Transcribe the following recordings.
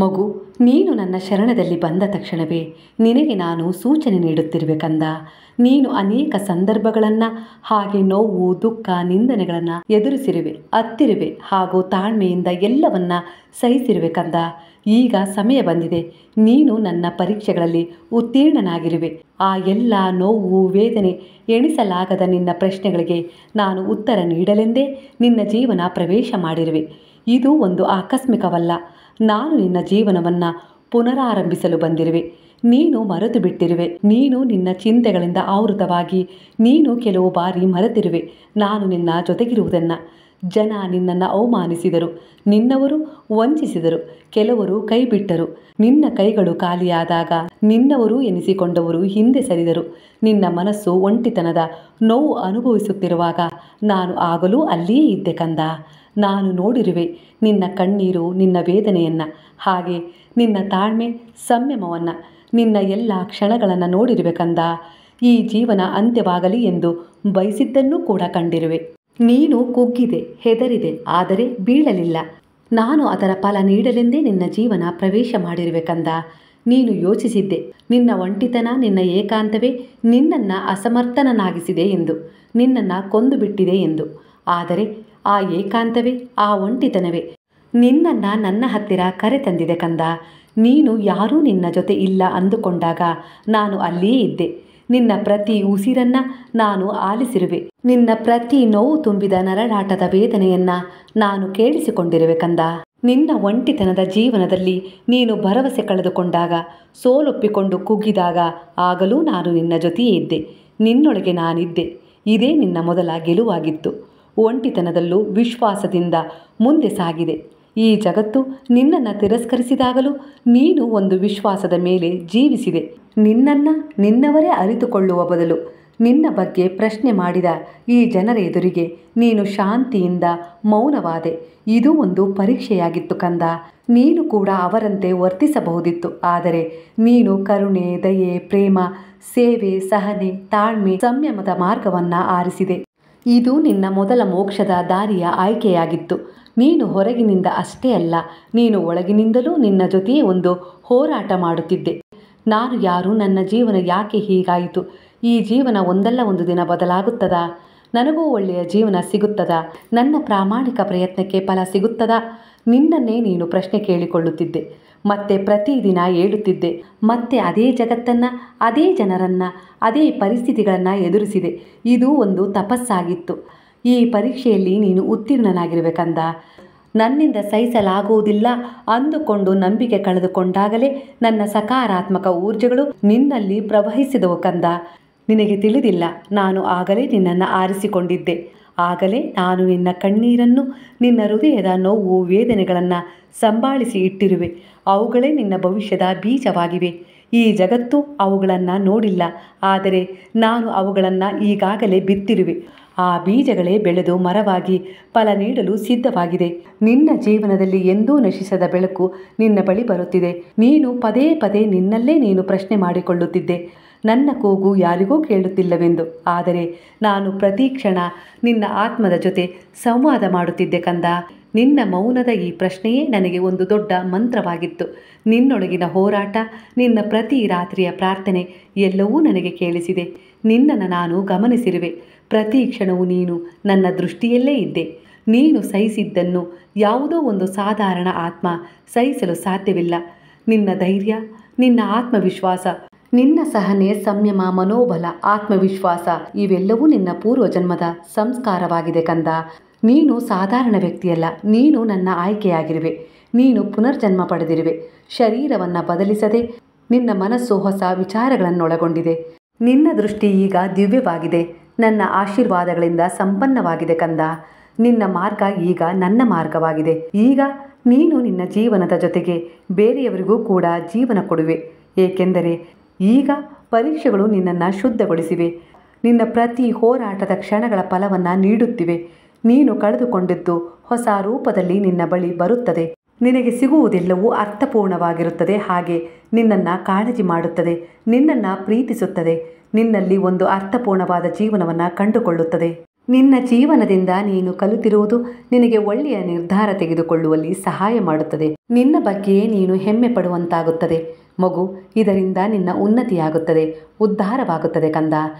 ಮಗು, ನೀನು ನನ್ನ ಶರಣದಲ್ಲಿ ಬಂದ ತಕ್ಷಣವೇ ನಿನಗೆ ನಾನು ಸೂಚನೆ ನೀಡುತ್ತಿರುವೆ ಕಂದ. ನೀನು ಅನೇಕ ಸಂದರ್ಭಗಳನ್ನು ಹಾಗೆ ನೋವು, ದುಃಖ, ನಿಂದನೆಗಳನ್ನು ಎದುರಿಸಿರುವೆ, ಅತ್ತಿರುವೆ ಹಾಗೂ ತಾಳ್ಮೆಯಿಂದ ಎಲ್ಲವನ್ನ ಸಹಿಸಿರುವೆ ಕಂದ. ಈಗ ಸಮಯ ಬಂದಿದೆ. ನೀನು ನನ್ನ ಪರೀಕ್ಷೆಗಳಲ್ಲಿ ಉತ್ತೀರ್ಣನಾಗಿರುವೆ. ಆ ಎಲ್ಲ ನೋವು, ವೇದನೆ, ಎಣಿಸಲಾಗದ ನಿನ್ನ ಪ್ರಶ್ನೆಗಳಿಗೆ ನಾನು ಉತ್ತರ ನೀಡಲೆಂದೇ ನಿನ್ನ ಜೀವನ ಪ್ರವೇಶ ಮಾಡಿರುವೆ. ಇದು ಒಂದು ಆಕಸ್ಮಿಕವಲ್ಲ. ನಾನು ನಿನ್ನ ಜೀವನವನ್ನು ಪುನರಾರಂಭಿಸಲು ಬಂದಿರುವೆ. ನೀನು ಮರೆತು ಬಿಟ್ಟಿರುವೆ. ನೀನು ನಿನ್ನ ಚಿಂತೆಗಳಿಂದ ಆವೃತವಾಗಿ ನೀನು ಕೆಲವು ಬಾರಿ ಮರೆತಿರುವೆ ನಾನು ನಿನ್ನ ಜೊತೆಗಿರುವುದನ್ನು. ಜನ ನಿನ್ನನ್ನು ಅವಮಾನಿಸಿದರು, ನಿನ್ನವರು ವಂಚಿಸಿದರು, ಕೆಲವರು ಕೈ ಬಿಟ್ಟರು. ನಿನ್ನ ಕೈಗಳು ಖಾಲಿಯಾದಾಗ ನಿನ್ನವರು ಎನಿಸಿಕೊಂಡವರು ಹಿಂದೆ ಸರಿದರು. ನಿನ್ನ ಮನಸ್ಸು ಒಂಟಿತನದ ನೋವು ಅನುಭವಿಸುತ್ತಿರುವಾಗ ನಾನು ಆಗಲೂ ಅಲ್ಲಿಯೇ ಇದ್ದೆ ಕಂದ. ನಾನು ನೋಡಿರುವೆ ನಿನ್ನ ಕಣ್ಣೀರು, ನಿನ್ನ ವೇದನೆಯನ್ನು, ಹಾಗೆ ನಿನ್ನ ತಾಳ್ಮೆ, ಸಂಯಮವನ್ನು, ನಿನ್ನ ಎಲ್ಲ ಕ್ಷಣಗಳನ್ನು ನೋಡಿರುವೆ ಕಂದ. ಈ ಜೀವನ ಅಂತ್ಯವಾಗಲಿ ಎಂದು ಬಯಸಿದ್ದನ್ನೂ ಕೂಡ ಕಂಡಿರುವೆ. ನೀನು ಕುಗ್ಗಿದೆ, ಹೆದರಿದೆ, ಆದರೆ ಬೀಳಲಿಲ್ಲ. ನಾನು ಅದರ ಫಲ ನೀಡಲೆಂದೇ ನಿನ್ನ ಜೀವನ ಪ್ರವೇಶ ಮಾಡಿರುವೆ ಕಂದ. ನೀನು ಯೋಚಿಸಿದ್ದೆ ನಿನ್ನ ಒಂಟಿತನ, ನಿನ್ನ ಏಕಾಂತವೇ ನಿನ್ನನ್ನು ಅಸಮರ್ಥನನ್ನಾಗಿಸಿದೆ ಎಂದು, ನಿನ್ನನ್ನು ಕೊಂದು ಬಿಟ್ಟಿದೆ ಎಂದು. ಆದರೆ ಆ ಏಕಾಂತವೇ, ಆ ಒಂಟಿತನವೇ ನಿನ್ನನ್ನು ನನ್ನ ಹತ್ತಿರ ಕರೆತಂದಿದೆ ಕಂದ. ನೀನು ಯಾರೂ ನಿನ್ನ ಜೊತೆ ಇಲ್ಲ ಅಂದುಕೊಂಡಾಗ ನಾನು ಅಲ್ಲಿಯೇ ಇದ್ದೆ. ನಿನ್ನ ಪ್ರತಿ ಉಸಿರನ್ನು ನಾನು ಆಲಿಸಿರುವೆ. ನಿನ್ನ ಪ್ರತಿ ನೋವು ತುಂಬಿದ ನರಳಾಟದ ವೇದನೆಯನ್ನು ನಾನು ಕೇಳಿಸಿಕೊಂಡಿರುವೆ ಕಂದ. ನಿನ್ನ ಒಂಟಿತನದ ಜೀವನದಲ್ಲಿ ನೀನು ಭರವಸೆ ಕಳೆದುಕೊಂಡಾಗ, ಸೋಲೊಪ್ಪಿಕೊಂಡು ಕುಗ್ಗಿದಾಗ, ಆಗಲೂ ನಾನು ನಿನ್ನ ಜೊತೆಯೇ ಇದ್ದೆ. ನಿನ್ನೊಳಗೆ ನಾನಿದ್ದೆ. ಇದೇ ನಿನ್ನ ಮೊದಲ ಗೆಲುವಾಗಿತ್ತು. ಒಂಟಿತನದಲ್ಲೂ ವಿಶ್ವಾಸದಿಂದ ಮುಂದೆ ಸಾಗಿದೆ. ಈ ಜಗತ್ತು ನಿನ್ನನ್ನು ತಿರಸ್ಕರಿಸಿದಾಗಲೂ ನೀನು ಒಂದು ವಿಶ್ವಾಸದ ಮೇಲೆ ಜೀವಿಸಿದೆ. ನಿನ್ನನ್ನು ನಿನ್ನವರೇ ಅರಿತುಕೊಳ್ಳುವ ಬದಲು ನಿನ್ನ ಬಗ್ಗೆ ಪ್ರಶ್ನೆ ಮಾಡಿದ ಈ ಜನರ ಎದುರಿಗೆ ನೀನು ಶಾಂತಿಯಿಂದ ಮೌನವಾದೆ. ಇದು ಒಂದು ಪರೀಕ್ಷೆಯಾಗಿತ್ತು ಕಂದ. ನೀನು ಕೂಡ ಅವರಂತೆ ವರ್ತಿಸಬಹುದಿತ್ತು. ಆದರೆ ನೀನು ಕರುಣೆ, ದಯೆ, ಪ್ರೇಮ, ಸೇವೆ, ಸಹನೆ, ತಾಳ್ಮೆ, ಸಂಯಮದ ಮಾರ್ಗವನ್ನು ಆರಿಸಿದೆ. ಇದು ನಿನ್ನ ಮೊದಲ ಮೋಕ್ಷದ ದಾರಿಯ ಆಯ್ಕೆಯಾಗಿತ್ತು. ನೀನು ಹೊರಗಿನಿಂದ ಅಷ್ಟೇ ಅಲ್ಲ, ನೀನು ಒಳಗಿನಿಂದಲೂ ನಿನ್ನ ಜೊತೆಯೇ ಒಂದು ಹೋರಾಟ ಮಾಡುತ್ತಿದ್ದೆ. ನಾನು ಯಾರು? ನನ್ನ ಜೀವನ ಯಾಕೆ ಹೀಗಾಯಿತು? ಈ ಜೀವನ ಒಂದಲ್ಲ ಒಂದು ದಿನ ಬದಲಾಗುತ್ತದಾ? ನನಗೂ ಒಳ್ಳೆಯ ಜೀವನ ಸಿಗುತ್ತದಾ? ನನ್ನ ಪ್ರಾಮಾಣಿಕ ಪ್ರಯತ್ನಕ್ಕೆ ಫಲ ಸಿಗುತ್ತದಾ? ನಿನ್ನನ್ನೇ ನೀನು ಪ್ರಶ್ನೆ ಕೇಳಿಕೊಳ್ಳುತ್ತಿದ್ದೆ. ಮತ್ತೆ ಪ್ರತಿದಿನ ಹೇಳುತ್ತಿದ್ದೆ. ಮತ್ತೆ ಅದೇ ಜಗತ್ತನ್ನು, ಅದೇ ಜನರನ್ನು, ಅದೇ ಪರಿಸ್ಥಿತಿಗಳನ್ನು ಎದುರಿಸಿದೆ. ಇದು ಒಂದು ತಪಸ್ಸಾಗಿತ್ತು. ಈ ಪರೀಕ್ಷೆಯಲ್ಲಿ ನೀನು ಉತ್ತೀರ್ಣನಾಗಿರುವೆ ಕಂದ. ನನ್ನಿಂದ ಸಹಿಸಲಾಗುವುದಿಲ್ಲ ಅಂದುಕೊಂಡು ನಂಬಿಕೆ ಕಳೆದುಕೊಂಡಾಗಲೇ ನನ್ನ ಸಕಾರಾತ್ಮಕ ಊರ್ಜೆಗಳು ನಿನ್ನಲ್ಲಿ ಪ್ರವಹಿಸಿದವು ಕಂದ. ನಿನಗೆ ತಿಳಿದಿಲ್ಲ, ನಾನು ಆಗಲೇ ನಿನ್ನನ್ನು ಆರಿಸಿಕೊಂಡಿದ್ದೆ. ಆಗಲೇ ನಾನು ನಿನ್ನ ಕಣ್ಣೀರನ್ನು, ನಿನ್ನ ಹೃದಯದ ನೋವು, ವೇದನೆಗಳನ್ನು ಸಂಭಾಳಿಸಿ ಇಟ್ಟಿರುವೆ. ಅವುಗಳೇ ನಿನ್ನ ಭವಿಷ್ಯದ ಬೀಜವಾಗಿವೆ. ಈ ಜಗತ್ತು ಅವುಗಳನ್ನು ನೋಡಿಲ್ಲ, ಆದರೆ ನಾನು ಅವುಗಳನ್ನು ಈಗಾಗಲೇ ಬಿತ್ತಿರುವೆ. ಆ ಬೀಜಗಳೇ ಬೆಳೆದು ಮರವಾಗಿ ಫಲ ನೀಡಲು ಸಿದ್ಧವಾಗಿದೆ. ನಿನ್ನ ಜೀವನದಲ್ಲಿ ಎಂದೂ ನಶಿಸದ ಬೆಳಕು ನಿನ್ನ ಬಳಿ ಬರುತ್ತಿದೆ. ನೀನು ಪದೇ ಪದೇ ನಿನ್ನಲ್ಲೇ ನೀನು ಪ್ರಶ್ನೆ ಮಾಡಿಕೊಳ್ಳುತ್ತಿದ್ದೆ, ನನ್ನ ಕೂಗು ಯಾರಿಗೂ ಕೇಳುತ್ತಿಲ್ಲವೆಂದು. ಆದರೆ ನಾನು ಪ್ರತಿ ಕ್ಷಣ ನಿನ್ನ ಆತ್ಮದ ಜೊತೆ ಸಂವಾದ ಮಾಡುತ್ತಿದ್ದೆ ಕಂದ. ನಿನ್ನ ಮೌನದ ಈ ಪ್ರಶ್ನೆಯೇ ನನಗೆ ಒಂದು ದೊಡ್ಡ ಮಂತ್ರವಾಗಿತ್ತು. ನಿನ್ನೊಳಗಿನ ಹೋರಾಟ, ನಿನ್ನ ಪ್ರತಿ ರಾತ್ರಿಯ ಪ್ರಾರ್ಥನೆ ಎಲ್ಲವೂ ನನಗೆ ಕೇಳಿಸಿದೆ. ನಿನ್ನನ್ನು ನಾನು ಗಮನಿಸಿರುವೆ. ಪ್ರತಿ ಕ್ಷಣವೂ ನೀನು ನನ್ನ ದೃಷ್ಟಿಯಲ್ಲೇ ಇದ್ದೆ. ನೀನು ಸಹಿಸಿದ್ದನ್ನು ಯಾವುದೋ ಒಂದು ಸಾಧಾರಣ ಆತ್ಮ ಸಹಿಸಲು ಸಾಧ್ಯವಿಲ್ಲ. ನಿನ್ನ ಧೈರ್ಯ, ನಿನ್ನ ಆತ್ಮವಿಶ್ವಾಸ, ನಿನ್ನ ಸಹನೆ, ಸಂಯಮ, ಮನೋಬಲ, ಆತ್ಮವಿಶ್ವಾಸ ಇವೆಲ್ಲವೂ ನಿನ್ನ ಪೂರ್ವಜನ್ಮದ ಸಂಸ್ಕಾರವಾಗಿದೆ ಕಂದ. ನೀನು ಸಾಧಾರಣ ವ್ಯಕ್ತಿಯಲ್ಲ. ನೀನು ನನ್ನ ಆಯ್ಕೆಯಾಗಿರುವೆ. ನೀನು ಪುನರ್ಜನ್ಮ ಪಡೆದಿರುವೆ. ಶರೀರವನ್ನು ಬದಲಿಸದೆ ನಿನ್ನ ಮನಸ್ಸು ಹೊಸ ವಿಚಾರಗಳನ್ನೊಳಗೊಂಡಿದೆ. ನಿನ್ನ ದೃಷ್ಟಿ ಈಗ ದಿವ್ಯವಾಗಿದೆ. ನನ್ನ ಆಶೀರ್ವಾದಗಳಿಂದ ಸಂಪನ್ನವಾಗಿದೆ ಕಂದ. ನಿನ್ನ ಮಾರ್ಗ ಈಗ ನನ್ನ ಮಾರ್ಗವಾಗಿದೆ. ಈಗ ನೀನು ನಿನ್ನ ಜೀವನದ ಜೊತೆಗೆ ಬೇರೆಯವರಿಗೂ ಕೂಡ ಜೀವನ ಕೊಡುವೆ. ಏಕೆಂದರೆ ಈಗ ಪರೀಕ್ಷೆಗಳು ನಿನ್ನನ್ನು ಶುದ್ಧಗೊಳಿಸಿವೆ. ನಿನ್ನ ಪ್ರತಿ ಹೋರಾಟದ ಕ್ಷಣಗಳ ಫಲವನ್ನು ನೀಡುತ್ತಿವೆ. ನೀನು ಕಳೆದುಕೊಂಡಿದ್ದು ಹೊಸ ರೂಪದಲ್ಲಿ ನಿನ್ನ ಬಳಿ ಬರುತ್ತದೆ. ನಿನಗೆ ಸಿಗುವುದೆಲ್ಲವೂ ಅರ್ಥಪೂರ್ಣವಾಗಿರುತ್ತದೆ. ಹಾಗೆ ನಿನ್ನನ್ನು ಕಾಳಜಿ ಮಾಡುತ್ತದೆ, ನಿನ್ನನ್ನು ಪ್ರೀತಿಸುತ್ತದೆ, ನಿನ್ನಲ್ಲಿ ಒಂದು ಅರ್ಥಪೂರ್ಣವಾದ ಜೀವನವನ್ನು ಕಂಡುಕೊಳ್ಳುತ್ತದೆ. ನಿನ್ನ ಜೀವನದಿಂದ ನೀನು ಕಲಿತಿರುವುದು ನಿನಗೆ ಒಳ್ಳೆಯ ನಿರ್ಧಾರ ತೆಗೆದುಕೊಳ್ಳುವಲ್ಲಿ ಸಹಾಯ ಮಾಡುತ್ತದೆ. ನಿನ್ನ ಬಗ್ಗೆಯೇ ನೀನು ಹೆಮ್ಮೆ ಪಡುವಂತಾಗುತ್ತದೆ ಮಗು. ಇದರಿಂದ ನಿನ್ನ ಉನ್ನತಿಯಾಗುತ್ತದೆ, ಉದ್ಧಾರವಾಗುತ್ತದೆ ಕಂದ.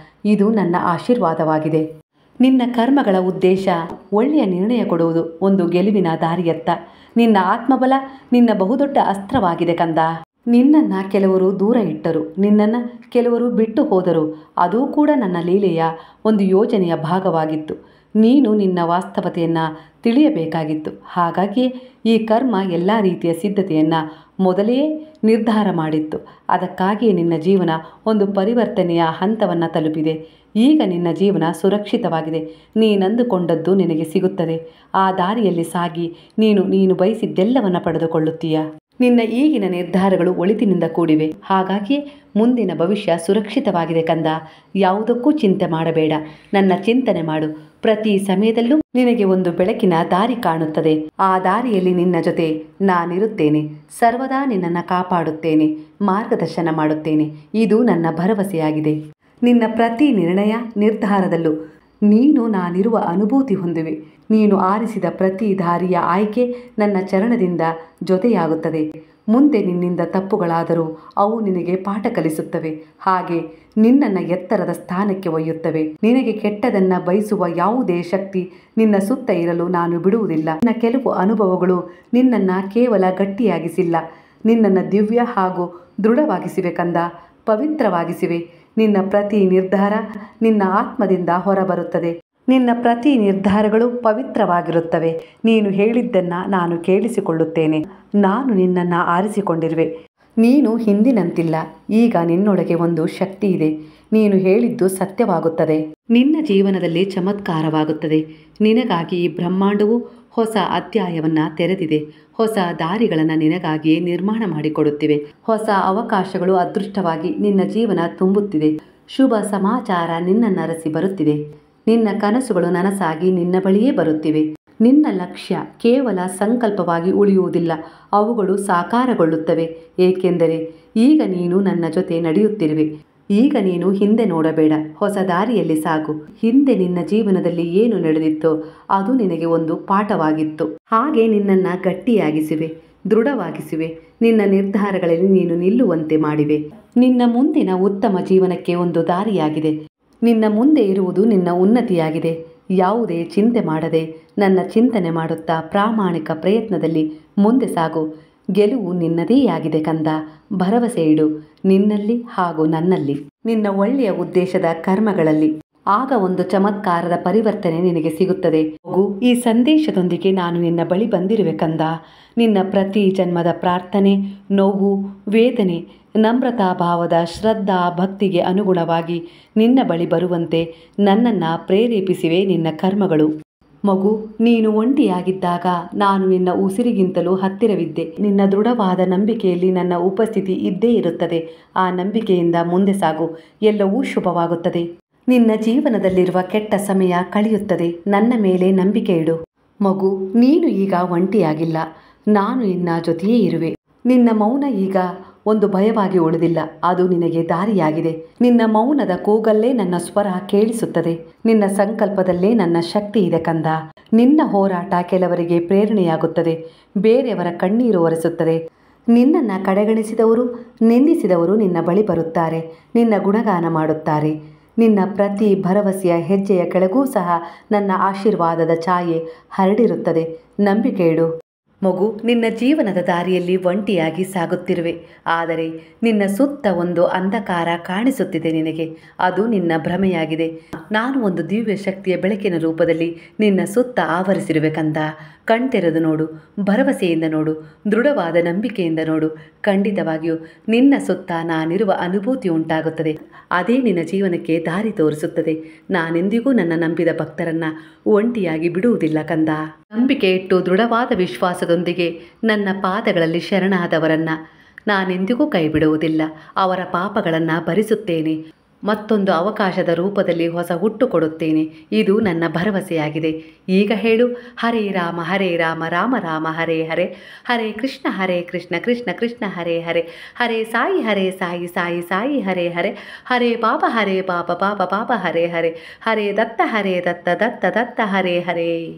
ಇದು ನನ್ನ ಆಶೀರ್ವಾದವಾಗಿದೆ. ನಿನ್ನ ಕರ್ಮಗಳ ಉದ್ದೇಶ ಒಳ್ಳೆಯ ನಿರ್ಣಯ ಕೊಡುವುದು, ಒಂದು ಗೆಲುವಿನ ದಾರಿಯತ್ತ. ನಿನ್ನ ಆತ್ಮಬಲ ನಿನ್ನ ಬಹುದೊಡ್ಡ ಅಸ್ತ್ರವಾಗಿದೆ ಕಂದ. ನಿನ್ನನ್ನು ಕೆಲವರು ದೂರ ಇಟ್ಟರು, ನಿನ್ನನ್ನು ಕೆಲವರು ಬಿಟ್ಟು ಹೋದರು. ಅದೂ ಕೂಡ ನನ್ನ ಲೀಲೆಯ ಒಂದು ಯೋಜನೆಯ ಭಾಗವಾಗಿತ್ತು. ನೀನು ನಿನ್ನ ವಾಸ್ತವತೆಯನ್ನು ತಿಳಿಯಬೇಕಾಗಿತ್ತು. ಹಾಗಾಗಿ ಈ ಕರ್ಮ ಎಲ್ಲ ರೀತಿಯ ಸಿದ್ಧತೆಯನ್ನು ಮೊದಲೇ ನಿರ್ಧಾರ ಮಾಡಿತ್ತು. ಅದಕ್ಕಾಗಿಯೇ ನಿನ್ನ ಜೀವನ ಒಂದು ಪರಿವರ್ತನೆಯ ಹಂತವನ್ನು ತಲುಪಿದೆ. ಈಗ ನಿನ್ನ ಜೀವನ ಸುರಕ್ಷಿತವಾಗಿದೆ. ನೀನಂದುಕೊಂಡದ್ದು ನಿನಗೆ ಸಿಗುತ್ತದೆ. ಆ ದಾರಿಯಲ್ಲಿ ಸಾಗಿ ನೀನು ಬಯಸಿದ್ದೆಲ್ಲವನ್ನು ಪಡೆದುಕೊಳ್ಳುತ್ತೀಯ. ನಿನ್ನ ಈಗಿನ ನಿರ್ಧಾರಗಳು ಒಳಿತಿನಿಂದ ಕೂಡಿವೆ. ಹಾಗಾಗಿ ಮುಂದಿನ ಭವಿಷ್ಯ ಸುರಕ್ಷಿತವಾಗಿದೆ ಕಂದ. ಯಾವುದಕ್ಕೂ ಚಿಂತೆ ಮಾಡಬೇಡ, ನನ್ನ ಚಿಂತನೆ ಮಾಡು. ಪ್ರತಿ ಸಮಯದಲ್ಲೂ ನಿನಗೆ ಒಂದು ಬೆಳಕಿನ ದಾರಿ ಕಾಣುತ್ತದೆ. ಆ ದಾರಿಯಲ್ಲಿ ನಿನ್ನ ಜೊತೆ ನಾನಿರುತ್ತೇನೆ. ಸರ್ವದಾ ನಿನ್ನನ್ನು ಕಾಪಾಡುತ್ತೇನೆ, ಮಾರ್ಗದರ್ಶನ ಮಾಡುತ್ತೇನೆ. ಇದು ನನ್ನ ಭರವಸೆಯಾಗಿದೆ. ನಿನ್ನ ಪ್ರತಿ ನಿರ್ಧಾರದಲ್ಲೂ ನಾನಿರುವ ಅನುಭೂತಿ ಹೊಂದುವೆ. ನೀನು ಆರಿಸಿದ ಪ್ರತಿ ದಾರಿಯ ಆಯ್ಕೆ ನನ್ನ ಚರಣದಿಂದ ಜೊತೆಯಾಗುತ್ತದೆ. ಮುಂದೆ ನಿನ್ನಿಂದ ತಪ್ಪುಗಳಾದರೂ ಅವು ನಿನಗೆ ಪಾಠ ಕಲಿಸುತ್ತವೆ. ಹಾಗೆ ನಿನ್ನನ್ನು ಎತ್ತರದ ಸ್ಥಾನಕ್ಕೆ ಒಯ್ಯುತ್ತವೆ. ನಿನಗೆ ಕೆಟ್ಟದನ್ನು ಬಯಸುವ ಯಾವುದೇ ಶಕ್ತಿ ನಿನ್ನ ಸುತ್ತ ಇರಲು ನಾನು ಬಿಡುವುದಿಲ್ಲ. ನಿನ್ನ ಕೆಲವು ಅನುಭವಗಳು ನಿನ್ನನ್ನು ಕೇವಲ ಗಟ್ಟಿಯಾಗಿಸಿಲ್ಲ, ನಿನ್ನನ್ನು ದಿವ್ಯ ಹಾಗೂ ದೃಢವಾಗಿಸಿವೆ ಕಂದ, ಪವಿತ್ರವಾಗಿಸಿವೆ. ನಿನ್ನ ಪ್ರತಿ ನಿರ್ಧಾರ ನಿನ್ನ ಆತ್ಮದಿಂದ ಹೊರಬರುತ್ತದೆ. ನಿನ್ನ ಪ್ರತಿ ನಿರ್ಧಾರಗಳು ಪವಿತ್ರವಾಗಿರುತ್ತವೆ. ನೀನು ಹೇಳಿದ್ದನ್ನು ನಾನು ಕೇಳಿಸಿಕೊಳ್ಳುತ್ತೇನೆ. ನಾನು ನಿನ್ನನ್ನು ಆರಿಸಿಕೊಂಡಿರುವೆ. ನೀನು ಹಿಂದಿನಂತಿಲ್ಲ. ಈಗ ನಿನ್ನೊಳಗೆ ಒಂದು ಶಕ್ತಿ ಇದೆ. ನೀನು ಹೇಳಿದ್ದು ಸತ್ಯವಾಗುತ್ತದೆ. ನಿನ್ನ ಜೀವನದಲ್ಲಿ ಚಮತ್ಕಾರವಾಗುತ್ತದೆ. ನಿನಗಾಗಿ ಈ ಬ್ರಹ್ಮಾಂಡವು ಹೊಸ ಅಧ್ಯಾಯವನ್ನು ತೆರೆದಿದೆ. ಹೊಸ ದಾರಿಗಳನ್ನು ನಿನಗಾಗಿಯೇ ನಿರ್ಮಾಣ ಮಾಡಿಕೊಡುತ್ತಿವೆ. ಹೊಸ ಅವಕಾಶಗಳು ಅದೃಷ್ಟವಾಗಿ ನಿನ್ನ ಜೀವನ ತುಂಬುತ್ತಿದೆ. ಶುಭ ಸಮಾಚಾರ ನಿನ್ನನ್ನರಸಿ ಬರುತ್ತಿದೆ. ನಿನ್ನ ಕನಸುಗಳು ನನಸಾಗಿ ನಿನ್ನ ಬಳಿಯೇ ಬರುತ್ತಿವೆ. ನಿನ್ನ ಲಕ್ಷ್ಯ ಕೇವಲ ಸಂಕಲ್ಪವಾಗಿ ಉಳಿಯುವುದಿಲ್ಲ, ಅವುಗಳು ಸಾಕಾರಗೊಳ್ಳುತ್ತವೆ. ಏಕೆಂದರೆ ಈಗ ನೀನು ನನ್ನ ಜೊತೆ ನಡೆಯುತ್ತಿರುವೆ. ಈಗ ನೀನು ಹಿಂದೆ ನೋಡಬೇಡ, ಹೊಸ ದಾರಿಯಲ್ಲಿ ಸಾಗು. ಹಿಂದೆ ನಿನ್ನ ಜೀವನದಲ್ಲಿ ಏನು ನಡೆದಿತ್ತೋ ಅದು ನಿನಗೆ ಒಂದು ಪಾಠವಾಗಿತ್ತು. ಹಾಗೆ ನಿನ್ನನ್ನು ಗಟ್ಟಿಯಾಗಿಸಿವೆ, ದೃಢವಾಗಿಸಿವೆ. ನಿನ್ನ ನಿರ್ಧಾರಗಳಲ್ಲಿ ನೀನು ನಿಲ್ಲುವಂತೆ ಮಾಡಿವೆ. ನಿನ್ನ ಮುಂದಿನ ಉತ್ತಮ ಜೀವನಕ್ಕೆ ಒಂದು ದಾರಿಯಾಗಿದೆ. ನಿನ್ನ ಮುಂದೆ ಇರುವುದು ನಿನ್ನ ಉನ್ನತಿಯಾಗಿದೆ. ಯಾವುದೇ ಚಿಂತೆ ಮಾಡದೆ ನನ್ನ ಚಿಂತನೆ ಮಾಡುತ್ತಾ ಪ್ರಾಮಾಣಿಕ ಪ್ರಯತ್ನದಲ್ಲಿ ಮುಂದೆ ಸಾಗು. ಗೆಲುವು ನಿನ್ನದೇ ಆಗಿದೆ ಕಂದ. ಭರವಸೆ ಇಡು ನಿನ್ನಲ್ಲಿ ಹಾಗೂ ನನ್ನಲ್ಲಿ, ನಿನ್ನ ಒಳ್ಳೆಯ ಉದ್ದೇಶದ ಕರ್ಮಗಳಲ್ಲಿ. ಆಗ ಒಂದು ಚಮತ್ಕಾರದ ಪರಿವರ್ತನೆ ನಿನಗೆ ಸಿಗುತ್ತದೆ. ಮಗು, ಈ ಸಂದೇಶದೊಂದಿಗೆ ನಾನು ನಿನ್ನ ಬಳಿ ಬಂದಿರುವೆ ಕಂದ. ನಿನ್ನ ಪ್ರತಿ ಜನ್ಮದ ಪ್ರಾರ್ಥನೆ, ನೋವು, ವೇದನೆ, ನಮ್ರತಾಭಾವದ ಶ್ರದ್ಧಾ ಭಕ್ತಿಗೆ ಅನುಗುಣವಾಗಿ ನಿನ್ನ ಬಳಿ ಬರುವಂತೆ ನನ್ನನ್ನು ಪ್ರೇರೇಪಿಸಿವೆ ನಿನ್ನ ಕರ್ಮಗಳು. ಮಗು, ನೀನು ಒಂಟಿಯಾಗಿದ್ದಾಗ ನಾನು ನಿನ್ನ ಉಸಿರಿಗಿಂತಲೂ ಹತ್ತಿರವಿದ್ದೆ. ನಿನ್ನ ದೃಢವಾದ ನಂಬಿಕೆಯಲ್ಲಿ ನನ್ನ ಉಪಸ್ಥಿತಿ ಇದ್ದೇ ಇರುತ್ತದೆ. ಆ ನಂಬಿಕೆಯಿಂದ ಮುಂದೆ ಸಾಗು, ಎಲ್ಲವೂ ಶುಭವಾಗುತ್ತದೆ. ನಿನ್ನ ಜೀವನದಲ್ಲಿರುವ ಕೆಟ್ಟ ಸಮಯ ಕಳೆಯುತ್ತದೆ. ನನ್ನ ಮೇಲೆ ನಂಬಿಕೆ ಇಡು ಮಗು. ನೀನು ಈಗ ಒಂಟಿಯಾಗಿಲ್ಲ, ನಾನು ನಿನ್ನ ಜೊತೆಯೇ ಇರುವೆ. ನಿನ್ನ ಮೌನ ಈಗ ಒಂದು ಭಯವಾಗಿ ಉಳಿದಿಲ್ಲ, ಅದು ನಿನಗೆ ದಾರಿಯಾಗಿದೆ. ನಿನ್ನ ಮೌನದ ಕೂಗಲ್ಲೇ ನನ್ನ ಸ್ವರ ಕೇಳಿಸುತ್ತದೆ. ನಿನ್ನ ಸಂಕಲ್ಪದಲ್ಲೇ ನನ್ನ ಶಕ್ತಿ ಇದೆ ಕಂದ. ನಿನ್ನ ಹೋರಾಟ ಕೆಲವರಿಗೆ ಪ್ರೇರಣೆಯಾಗುತ್ತದೆ, ಬೇರೆಯವರ ಕಣ್ಣೀರು ಒರೆಸುತ್ತದೆ. ನಿನ್ನನ್ನು ಕಡೆಗಣಿಸಿದವರು, ನಿಂದಿಸಿದವರು ನಿನ್ನ ಬಳಿ ಬರುತ್ತಾರೆ, ನಿನ್ನ ಗುಣಗಾನ ಮಾಡುತ್ತಾರೆ. ನಿನ್ನ ಪ್ರತಿ ಭರವಸೆಯ ಹೆಜ್ಜೆಯ ಕೆಳಗೂ ಸಹ ನನ್ನ ಆಶೀರ್ವಾದದ ಛಾಯೆ ಹರಡಿರುತ್ತದೆ. ನಂಬಿಕೆ ಇಡು ಮಗು. ನಿನ್ನ ಜೀವನದ ದಾರಿಯಲ್ಲಿ ಒಂಟಿಯಾಗಿ ಸಾಗುತ್ತಿರುವೆ, ಆದರೆ ನಿನ್ನ ಸುತ್ತ ಒಂದು ಅಂಧಕಾರ ಕಾಣಿಸುತ್ತಿದೆ ನಿನಗೆ. ಅದು ನಿನ್ನ ಭ್ರಮೆಯಾಗಿದೆ. ನಾನು ಒಂದು ದಿವ್ಯ ಶಕ್ತಿಯ ಬೆಳಕಿನ ರೂಪದಲ್ಲಿ ನಿನ್ನ ಸುತ್ತ ಆವರಿಸಿರುವೆ ಕಂದ. ಕಣ್ತೆರೆದು ನೋಡು, ಭರವಸೆಯಿಂದ ನೋಡು, ದೃಢವಾದ ನಂಬಿಕೆಯಿಂದ ನೋಡು. ಖಂಡಿತವಾಗಿಯೂ ನಿನ್ನ ಸುತ್ತ ನಾನಿರುವ ಅನುಭೂತಿ ಉಂಟಾಗುತ್ತದೆ. ಅದೇ ನಿನ್ನ ಜೀವನಕ್ಕೆ ದಾರಿ ತೋರಿಸುತ್ತದೆ. ನಾನೆಂದಿಗೂ ನನ್ನ ನಂಬಿದ ಭಕ್ತರನ್ನು ಒಂಟಿಯಾಗಿ ಬಿಡುವುದಿಲ್ಲ ಕಂದ. ನಂಬಿಕೆ ಇಟ್ಟು ದೃಢವಾದ ವಿಶ್ವಾಸದೊಂದಿಗೆ ನನ್ನ ಪಾದಗಳಲ್ಲಿ ಶರಣಾದವರನ್ನು ನಾನೆಂದಿಗೂ ಕೈ ಬಿಡುವುದಿಲ್ಲ. ಅವರ ಪಾಪಗಳನ್ನು ಭರಿಸುತ್ತೇನೆ. ಮತ್ತೊಂದು ಅವಕಾಶದ ರೂಪದಲ್ಲಿ ಹೊಸ ಹುಟ್ಟು ಕೊಡುತ್ತೇನೆ. ಇದು ನನ್ನ ಭರವಸೆಯಾಗಿದೆ. ಈಗ ಹೇಳು, ಹರೇ ರಾಮ ರಾಮ ರಾಮ ಹರೇ ಹರೇ, ಹರೇ ಕೃಷ್ಣ ಕೃಷ್ಣ ಕೃಷ್ಣ ಹರೇ ಹರೇ, ಹರೇ ಸಾಯಿ ಸಾಯಿ ಹರೇ ಹರೇ, ಹರೇ ಪಾಪ ಪಾಪ ಹರೇ ಹರೇ, ಹರೇ ದತ್ತ ದತ್ತ ಹರೇ ಹರೇ.